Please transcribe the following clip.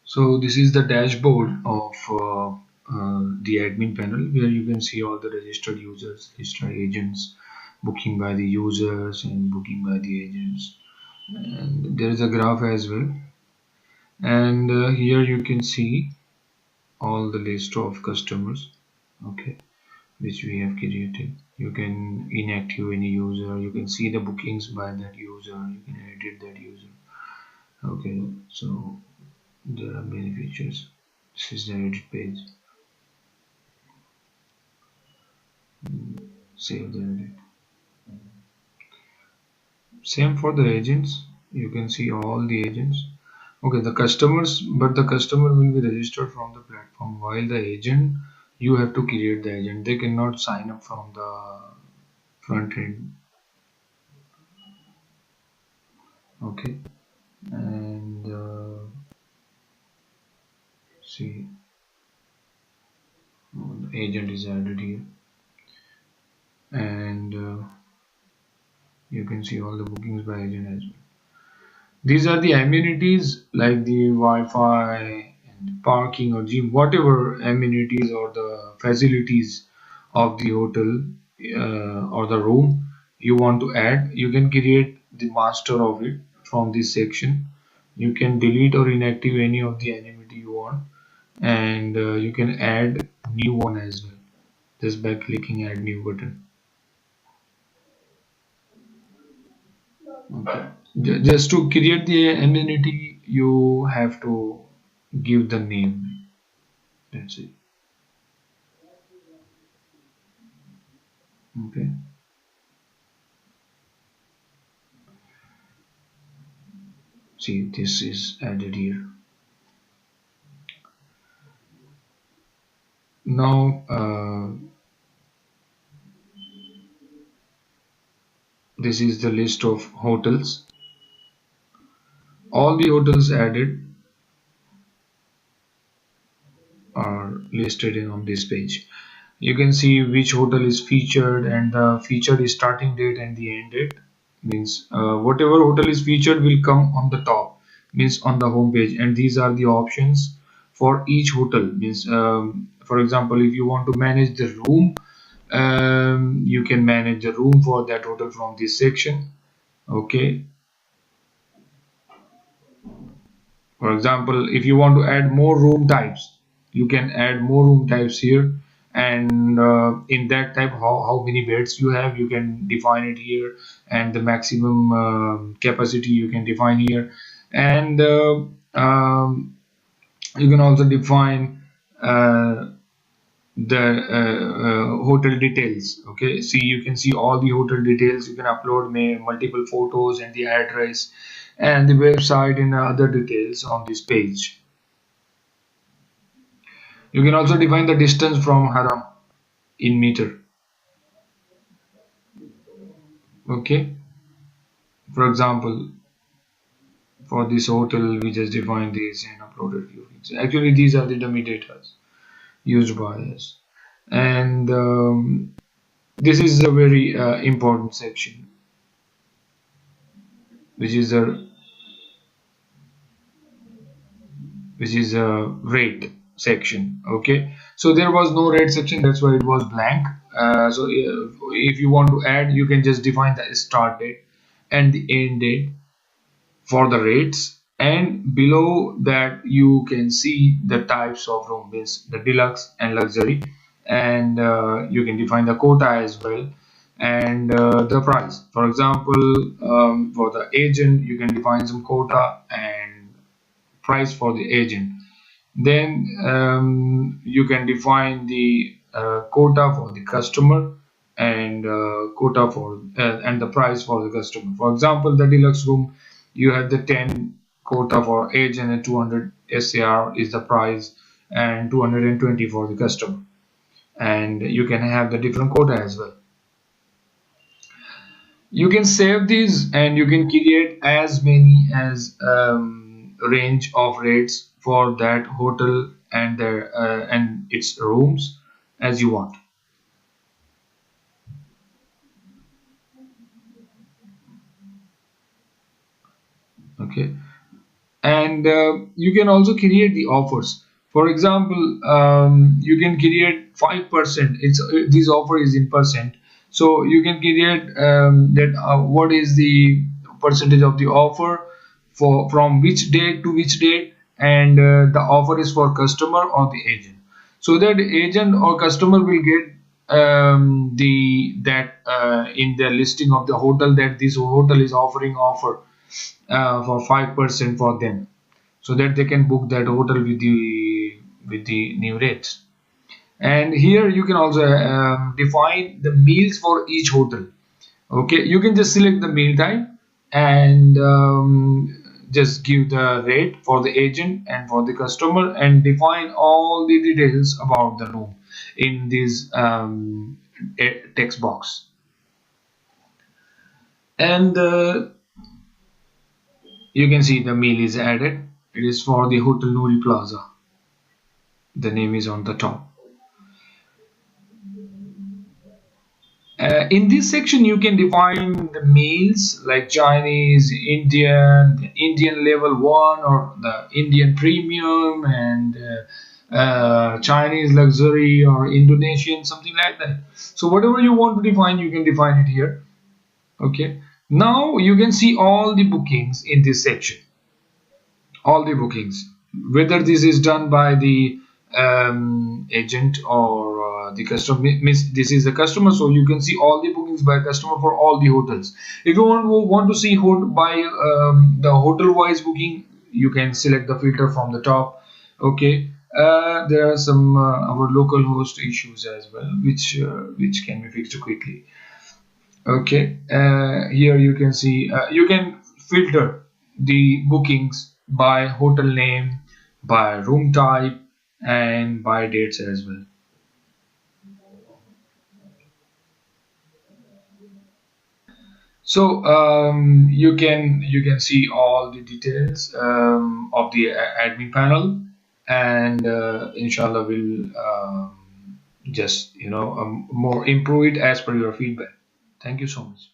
So this is the dashboard of the admin panel, where you can see all the registered users, registered agents, booking by the users and booking by the agents. And there is a graph as well. And here you can see all the list of customers, okay, which we have created. You can inactive any user, you can see the bookings by that user, you can edit that user. Okay, so there are many features. This is the edit page. Save the edit. Same for the agents. You can see all the agents. Okay, the customers, but the customer will be registered from the platform, while the agent, you have to create the agent. They cannot sign up from the front end. Okay, and see, the agent is added here, and you can see all the bookings by agent as well. These are the amenities like the Wi-Fi and parking or gym, whatever amenities or the facilities of the hotel or the room you want to add. You can create the master of it from this section. You can delete or inactive any of the amenity you want, and you can add new one as well just by clicking add new button. Okay. Just to create the amenity, you have to give the name. That's it. Okay. See, this is added here. Now, this is the list of hotels. All the hotels added are listed on this page. You can see which hotel is featured, and the featured starting date and the end date. Means whatever hotel is featured will come on the top, means on the home page, and these are the options for each hotel. Means for example, if you want to manage the room, you can manage the room for that hotel from this section. Okay, for example, if you want to add more room types, you can add more room types here, and in that type, how many beds you have, you can define it here, and the maximum capacity you can define here, and you can also define the hotel details. Okay, see, you can see all the hotel details. You can upload multiple photos and the address and the website and other details on this page. You can also define the distance from haram in meter. Okay, for example, for this hotel we just defined this and uploaded few things. Actually, these are the dummy data used by us, and this is a very important section, which is a rate section. Okay, so there was no rate section, that's why it was blank. So if you want to add, you can just define the start date and the end date for the rates, and below that you can see the types of room, means the deluxe and luxury, and you can define the quota as well, and the price. For example, for the agent, you can define some quota and price for the agent. Then you can define the quota for the customer, and quota for and the price for the customer. For example, the deluxe room, you have the 10 quota for agent and 200 SAR is the price, and 220 for the customer, and you can have the different quota as well. You can save these, and you can create as many as range of rates for that hotel and their and its rooms as you want. Okay, And you can also create the offers. For example, you can create 5%. It's this offer is in percent, so you can create that what is the percentage of the offer for from which date to which date, and the offer is for customer or the agent, so that the agent or customer will get the that in the listing of the hotel that this hotel is offering offer for 5% for them, so that they can book that hotel with the new rates. And here you can also define the meals for each hotel. Okay, you can just select the meal type and just give the rate for the agent and for the customer, and define all the details about the room in this text box. And you can see the meal is added. It is for the Hotel Nuri Plaza. The name is on the top. In this section, you can define the meals like Chinese, Indian, Indian level 1 or the Indian premium, and Chinese luxury or Indonesian, something like that. So whatever you want to define, you can define it here. Okay. Now you can see all the bookings in this section. All the bookings, whether this is done by the agent or the customer. Means this is the customer, so you can see all the bookings by customer for all the hotels. If you want to see by the hotel wise booking, you can select the filter from the top. Okay. There are some our local host issues as well, which can be fixed quickly. Okay, here you can see you can filter the bookings by hotel name, by room type, and by dates as well. So you can see all the details of the admin panel, and inshallah will just more improve it as per your feedback. Thank you so much.